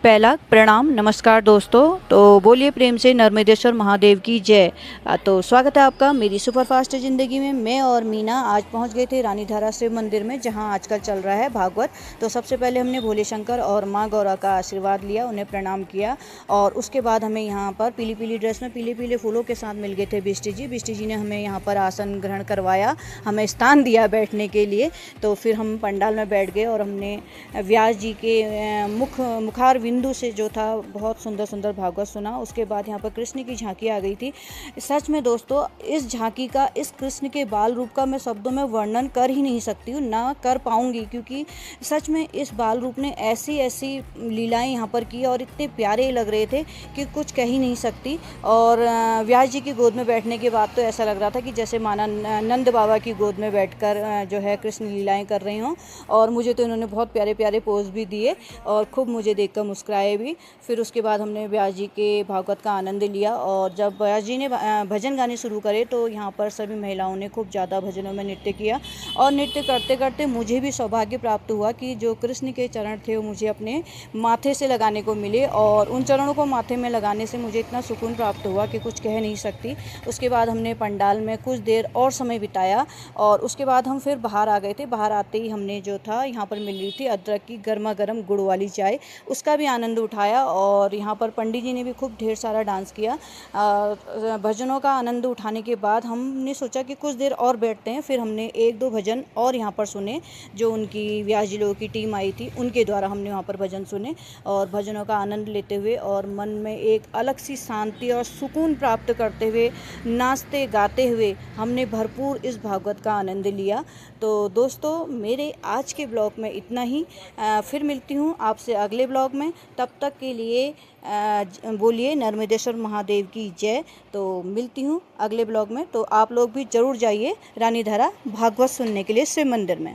पहला प्रणाम नमस्कार दोस्तों। तो बोलिए प्रेम से नर्मदेश्वर महादेव की जय। तो स्वागत है आपका मेरी सुपरफास्ट ज़िंदगी में। मैं और मीना आज पहुंच गए थे रानीधारा शिव मंदिर में, जहां आजकल चल रहा है भागवत। तो सबसे पहले हमने भोले शंकर और माँ गौरा का आशीर्वाद लिया, उन्हें प्रणाम किया। और उसके बाद हमें यहाँ पर पीली पीली ड्रेस में पीले पीले फूलों के साथ मिल गए थे बिष्टी जी ने हमें यहाँ पर आसन ग्रहण करवाया, हमें स्थान दिया बैठने के लिए। तो फिर हम पंडाल में बैठ गए और हमने व्यास जी के मुखार बिंदु से जो था बहुत सुंदर सुंदर भागवत सुना। उसके बाद यहाँ पर कृष्ण की झांकी आ गई थी। सच में दोस्तों, इस झांकी का, इस कृष्ण के बाल रूप का मैं शब्दों में वर्णन कर ही नहीं सकती हूँ, ना कर पाऊँगी, क्योंकि सच में इस बाल रूप ने ऐसी ऐसी लीलाएं यहाँ पर की और इतने प्यारे लग रहे थे कि कुछ कह ही नहीं सकती। और व्यास जी की गोद में बैठने के बाद तो ऐसा लग रहा था कि जैसे माना नंद बाबा की गोद में बैठकर जो है कृष्ण लीलाएं कर रही हों। और मुझे तो इन्होंने बहुत प्यारे प्यारे पोज भी दिए और खूब मुझे देखकर मुस्कुराए भी। फिर उसके बाद हमने व्यास जी के भागवत का आनंद लिया। और जब व्यास जी ने भजन गाने शुरू करे तो यहाँ पर सभी महिलाओं ने खूब ज़्यादा भजनों में नृत्य किया। और नृत्य करते करते मुझे भी सौभाग्य प्राप्त हुआ कि जो कृष्ण के चरण थे वो मुझे अपने माथे से लगाने को मिले। और उन चरणों को माथे में लगाने से मुझे इतना सुकून प्राप्त हुआ कि कुछ कह नहीं सकती। उसके बाद हमने पंडाल में कुछ देर और समय बिताया और उसके बाद हम फिर बाहर आ गए थे। बाहर आते ही हमने जो था यहाँ पर मिल रही थी अदरक की गर्मा गर्म गुड़ वाली चाय, उसका भी आनंद उठाया। और यहाँ पर पंडित जी ने भी खूब ढेर सारा डांस किया। भजनों का आनंद उठाने के बाद हमने सोचा कि कुछ देर और बैठते हैं। फिर हमने एक दो भजन और यहाँ पर सुने, जो उनकी व्यास जी लोगों की टीम आई थी उनके द्वारा हमने वहाँ पर भजन सुने। और भजनों का आनंद लेते हुए और मन में एक अलग सी शांति और सुकून प्राप्त करते हुए, नाचते गाते हुए हमने भरपूर इस भागवत का आनंद लिया। तो दोस्तों, मेरे आज के ब्लॉग में इतना ही। फिर मिलती हूँ आपसे अगले ब्लॉग में। तब तक के लिए बोलिए नर्मदेश्वर महादेव की जय। तो मिलती हूँ अगले ब्लॉग में। तो आप लोग भी ज़रूर जाइए रानीधारा भागवत सुनने के लिए शिव मंदिर में।